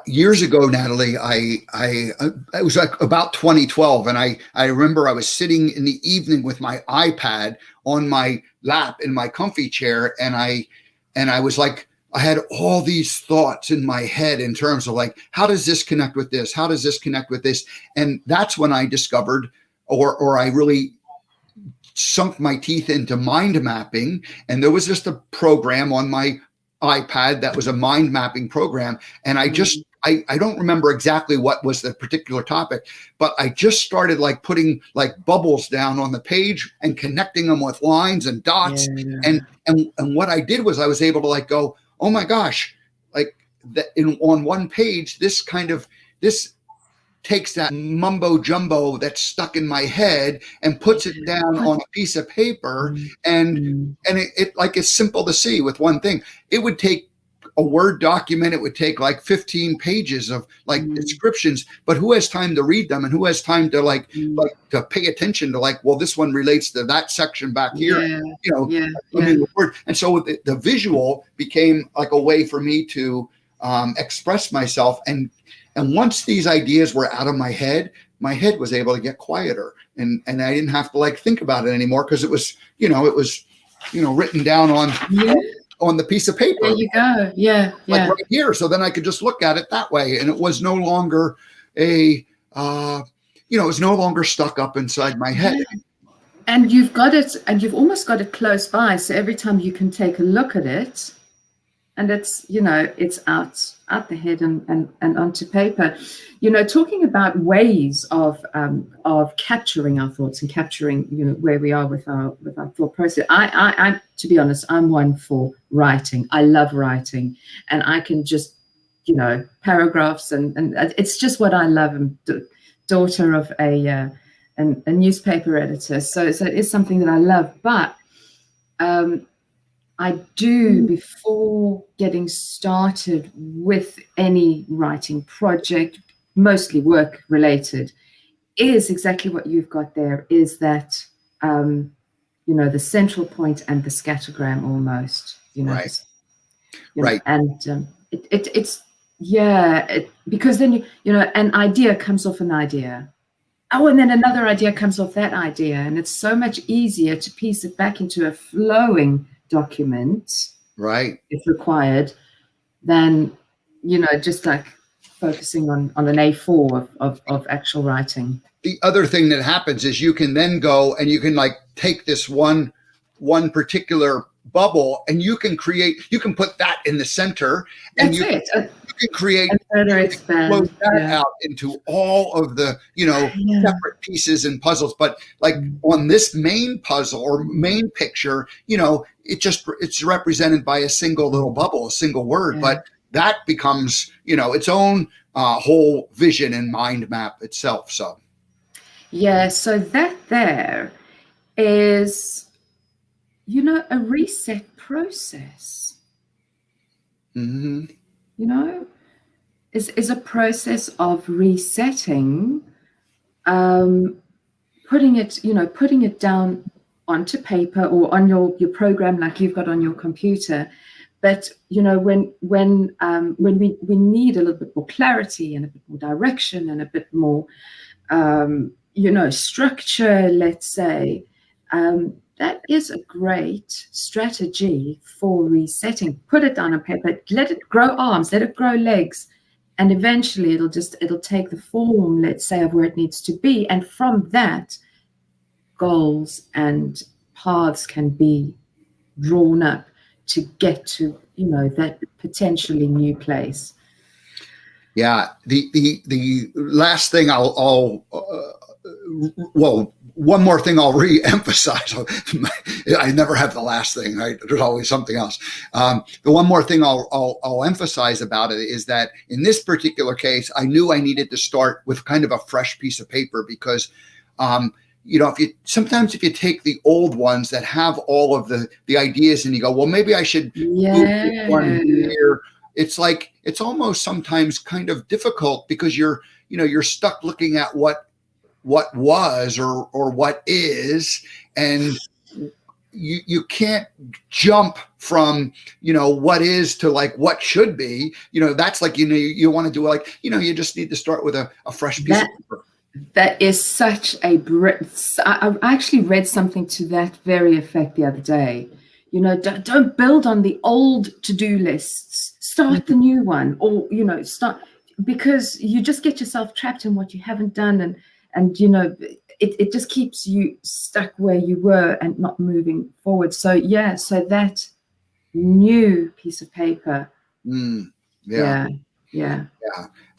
Years ago, Natalie, it was like about 2012, and I remember I was sitting in the evening with my iPad on my lap in my comfy chair, and I was like, I had all these thoughts in my head in terms of how does this connect with this? How does this connect with this? And that's when I discovered, or I really sunk my teeth into mind mapping. And there was just a program on my iPad that was a mind mapping program. And I don't remember exactly what was the particular topic, but I just started putting bubbles down on the page and connecting them with lines and dots. And what I did was I was able to go, oh my gosh, on one page, this takes that mumbo jumbo that's stuck in my head and puts it down on a piece of paper. And it's simple to see with one thing. It would take a Word document. It would take 15 pages of descriptions, but who has time to read them, and who has time to to pay attention to well, this one relates to that section back here. And so the visual became a way for me to express myself. And once these ideas were out of my head was able to get quieter, and I didn't have to think about it anymore, because it was written down on the piece of paper. There you go. Yeah. Right here. So then I could just look at it that way, and it was no longer it was no longer stuck up inside my head. And you've got it, and you've almost got it close by, so every time you can take a look at it and it's, it's out the head and onto paper. Talking about ways of capturing our thoughts and capturing, where we are with our thought process. I to be honest, I'm one for writing. I love writing, and I can just, paragraphs and it's just what I love. I'm daughter of a newspaper editor, so it is something that I love. But I do, before getting started with any writing project, mostly work related, is exactly what you've got there, is that, the central point and the scattergram almost, Right. Right. And it's, because then, an idea comes off an idea. Oh, and then another idea comes off that idea. And it's so much easier to piece it back into a flowing document, right, if required, than just like focusing on an A4 of actual writing. The other thing that happens is you can then go and you can like take this one particular bubble and you can put that in the center, and you can create flow that out into all of the separate pieces and puzzles. But like on this main puzzle or main picture, it's represented by a single little bubble, a single word, but that becomes its own whole vision and mind map itself. So so that there is a reset process. Mm-hmm. Is a process of resetting, putting it down onto paper or on your program like you've got on your computer. But when we need a little bit more clarity and a bit more direction and a bit more structure, let's say, that is a great strategy for resetting. Put it down on paper, let it grow arms, let it grow legs, and eventually it'll take the form, let's say, of where it needs to be. And from that, goals and paths can be drawn up to get to, that potentially new place. Yeah. The last thing one more thing I'll re-emphasize. I never have the last thing, right? There's always something else. The one more thing I'll emphasize about it is that in this particular case, I knew I needed to start with kind of a fresh piece of paper because, sometimes if you take the old ones that have all of the ideas and you go, well, maybe I should move this one here. It's like, it's almost sometimes kind of difficult because you're stuck looking at what was or what is, and you can't jump from what is to like what should be. That's like you want to do like you just need to start with a fresh piece of paper. That is such a I actually read something to that very effect the other day. Don't build on the old to-do lists. Start the new one, or start, because you just get yourself trapped in what you haven't done, and it just keeps you stuck where you were and not moving forward. So that new piece of paper. Yeah.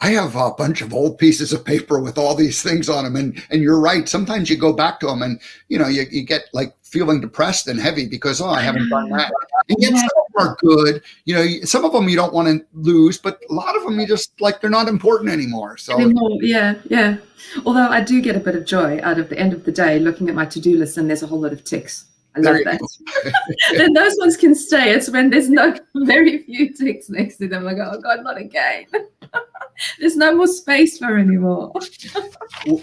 I have a bunch of old pieces of paper with all these things on them, and you're right. Sometimes you go back to them and you get like feeling depressed and heavy because I haven't done that. And yet some of them are good. Some of them you don't want to lose, but a lot of them you just like they're not important anymore. So yeah. Although I do get a bit of joy out of the end of the day looking at my to-do list and there's a whole lot of ticks. I love that. Then those ones can stay. It's when there's very few ticks next to them. I go, oh God, not again. There's no more space for anymore.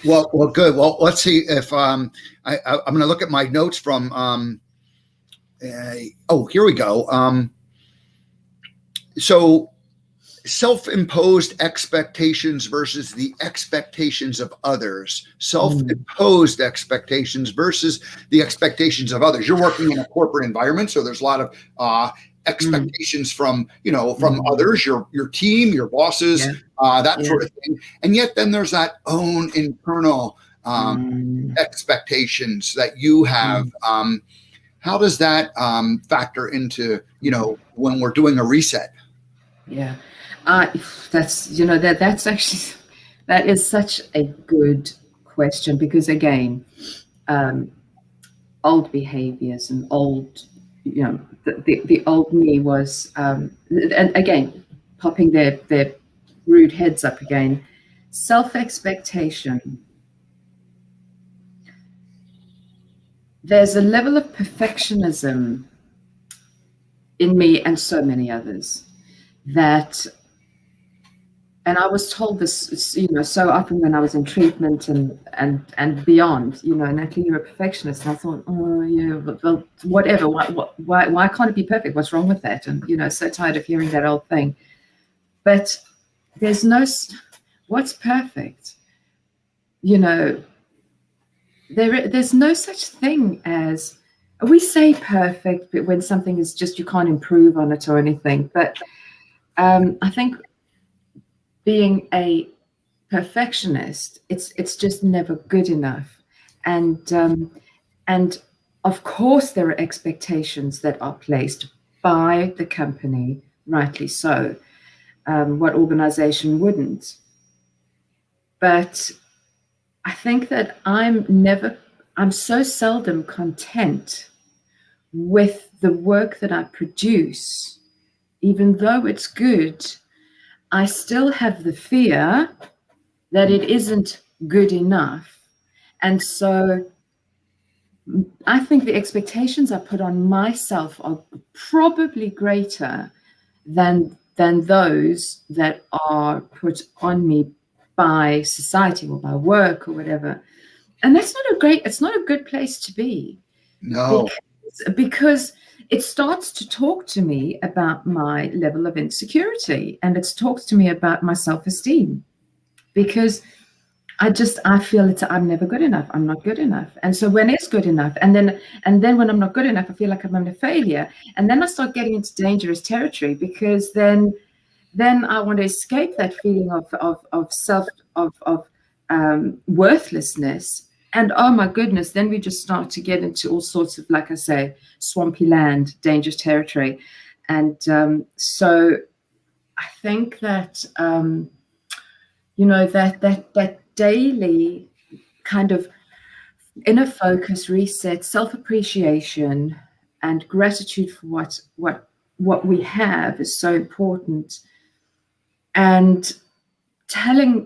Well, good. Well, let's see if I'm going to look at my notes from. Here we go. So, self-imposed expectations versus the expectations of others. Self-imposed expectations versus the expectations of others. You're working in a corporate environment, so there's a lot of expectations from others, your team, your bosses, that sort of thing. And yet then there's that own internal expectations that you have. how does that factor into, when we're doing a reset? Yeah, that's that's actually that is such a good question, because again, old behaviors and old, the old me was, and again, popping their rude heads up again. Self-expectation. There's a level of perfectionism in me and so many others that, and I was told this, so often when I was in treatment and beyond, Natalie, you're a perfectionist. And I thought, oh yeah, well, whatever. Why can't it be perfect? What's wrong with that? And so tired of hearing that old thing. But there's what's perfect. There's no such thing as, we say perfect, but when something is just, you can't improve on it or anything. But I think being a perfectionist, it's just never good enough. And of course there are expectations that are placed by the company, rightly so. What organization wouldn't? But I think that I'm so seldom content with the work that I produce. Even though it's good, I still have the fear that it isn't good enough. And so I think the expectations I put on myself are probably greater than those that are put on me by society or by work or whatever. And that's it's not a good place to be. No. Because it starts to talk to me about my level of insecurity, and it talks to me about my self-esteem, because I feel I'm never good enough. I'm not good enough. And so when it's good enough, and then when I'm not good enough, I feel like I'm a failure. And then I start getting into dangerous territory, because then I want to escape that feeling of self, worthlessness. And oh my goodness, then we just start to get into all sorts of, like I say, swampy land, dangerous territory. And so I think that, that daily kind of inner focus, reset, self-appreciation, and gratitude for what we have is so important. And telling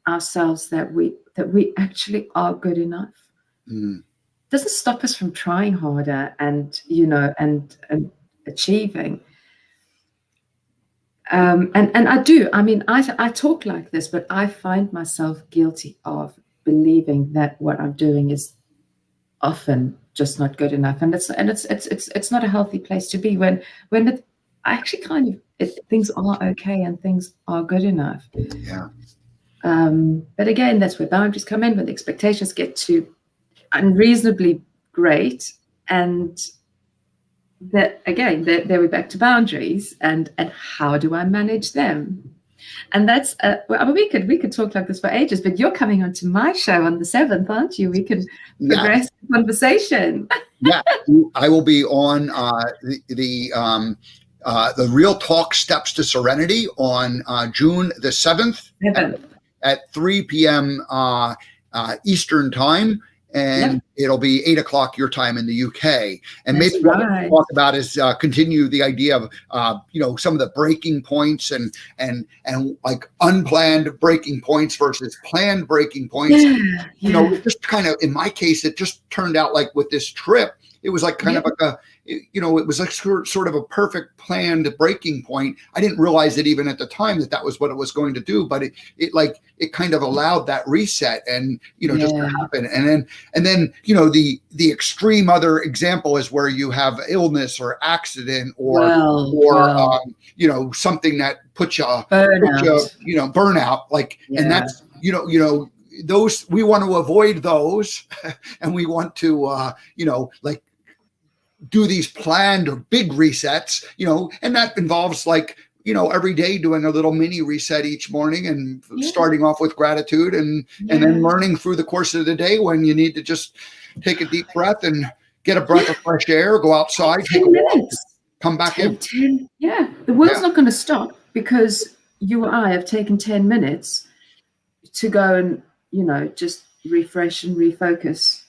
ourselves that we actually are good enough doesn't stop us from trying harder and achieving. And I talk like this, but I find myself guilty of believing that what I'm doing is often just not good enough, and it's not a healthy place to be when it actually things are okay and things are good enough. Yeah. But again, that's where boundaries come in, when the expectations get to unreasonably great, and that again, there we're back to boundaries and how do I manage them? And that's we could talk like this for ages, but you're coming onto my show on the 7th, aren't you? We can progress the conversation. Yeah, I will be on the Real Talk Steps to Serenity on June the 7th at 3 p.m. Eastern time. And it'll be 8 o'clock your time in the UK. And maybe what we'll talk about is continue the idea of some of the breaking points and like unplanned breaking points versus planned breaking points. Just kind of, in my case, it just turned out like with this trip, it was like kind of like it was like sort of a perfect planned breaking point. I didn't realize it even at the time that was what it was going to do, but it kind of allowed that reset and just to happen. And then the extreme other example is where you have illness or accident or something that puts you burnout, like, and that's those, we want to avoid those and we want to do these planned or big resets, and that involves every day doing a little mini reset each morning and starting off with gratitude and then learning through the course of the day when you need to just take a deep breath and get a breath of fresh air, go outside, take 10 a walk, minutes. come back in. 10, yeah. The world's Yeah. not going to stop because you or I have taken 10 minutes to go and, just refresh and refocus.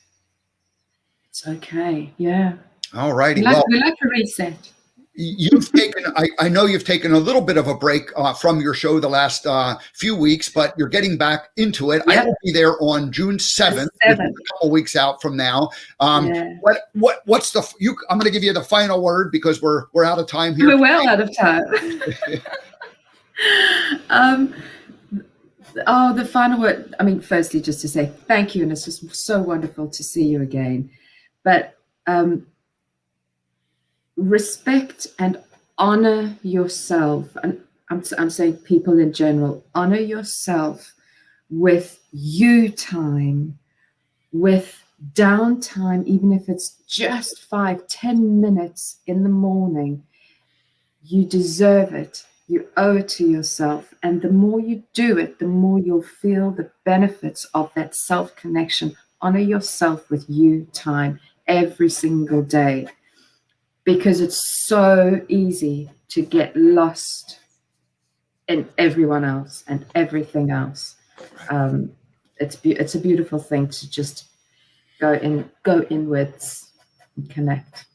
It's okay. Yeah. All righty. We like a reset. You've taken, I know you've taken a little bit of a break from your show the last few weeks, but you're getting back into it. Yep. I will be there on June 7th, which is a couple weeks out from now. What's the, I'm going to give you the final word because we're out of time here. We're well out of time. The final word, firstly, just to say thank you. And it's just so wonderful to see you again. But respect and honor yourself. And I'm saying people in general, honor yourself with you time, with downtime, even if it's just 5-10 minutes in the morning. You deserve it. You owe it to yourself. And the more you do it, the more you'll feel the benefits of that self-connection. Honor yourself with you time every single day, because it's so easy to get lost in everyone else and everything else. It's a beautiful thing to just go inwards and connect.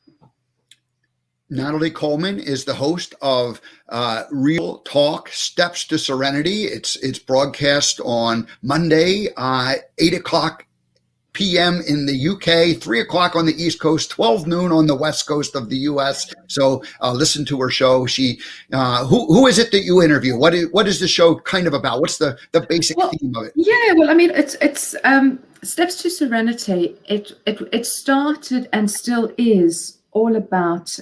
Natalie Coleman is the host of Real Talk Steps to Serenity. It's broadcast on Monday, 8:00 p.m. in the UK, 3 o'clock on the East Coast, 12 noon on the West Coast of the US. So listen to her show. She, who is it that you interview? What is the show kind of about? What's the basic theme of it? Yeah, well, it's Steps to Serenity. It started and still is all about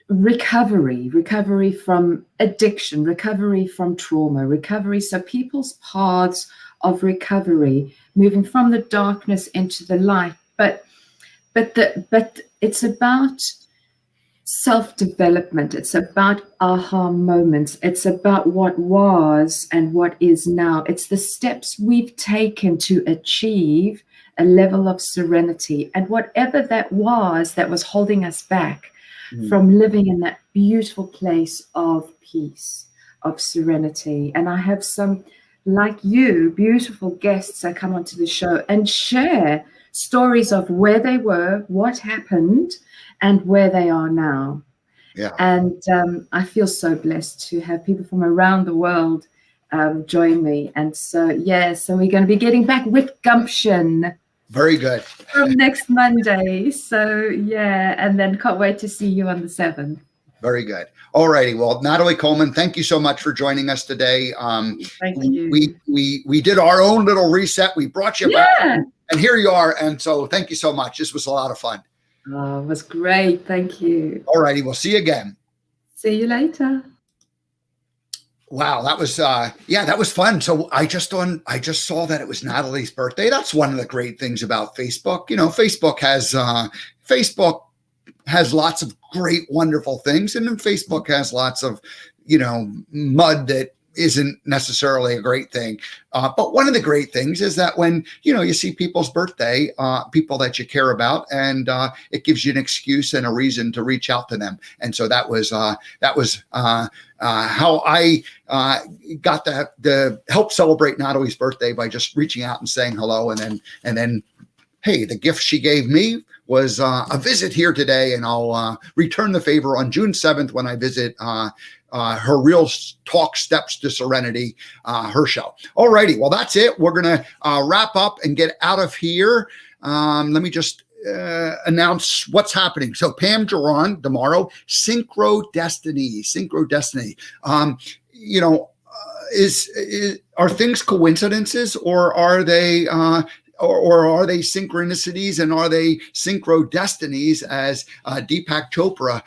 recovery from addiction, recovery from trauma, recovery. So people's paths of recovery, moving from the darkness into the light, but it's about self-development. It's about aha moments. It's about what was and what is now. It's the steps we've taken to achieve a level of serenity, and whatever that was holding us back from living in that beautiful place of peace, of serenity. And I have some, like you, beautiful guests that come onto the show and share stories of where they were, what happened, and where they are now. Yeah. And I feel so blessed to have people from around the world join me. And so we're going to be getting back with Gumption. Very good. From next Monday. So, and then can't wait to see you on the 7th. Very good. All righty. Well, Natalie Coleman, thank you so much for joining us today. Thank you. We did our own little reset. We brought you back, and here you are. And so thank you so much. This was a lot of fun. Oh, it was great. Thank you. All righty. We'll see you again. See you later. Wow, that was that was fun. So I just saw that it was Natalie's birthday. That's one of the great things about Facebook. You know, Facebook has lots of great, wonderful things, and then Facebook has lots of, mud that isn't necessarily a great thing. But one of the great things is that when, you see people's birthday, people that you care about, and it gives you an excuse and a reason to reach out to them. And so that was how I got to help celebrate Natalie's birthday, by just reaching out and saying hello. And then, hey, the gift she gave me was a visit here today, and I'll return the favor on June 7th when I visit her Real Talk Steps to Serenity, her show. All righty. Well, that's it. We're going to wrap up and get out of here. Let me just announce what's happening. So Pam Geron tomorrow, Synchro Destiny. Are things coincidences, or are they or are they synchronicities, and are they synchro destinies, as Deepak Chopra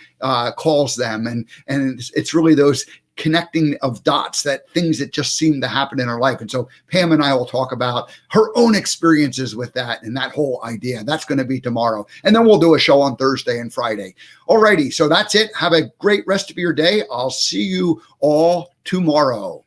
calls them? And it's really those connecting of dots, that things that just seem to happen in our life. And so Pam and I will talk about her own experiences with that and that whole idea. That's going to be tomorrow. And then we'll do a show on Thursday and Friday. All righty. So that's it. Have a great rest of your day. I'll see you all tomorrow.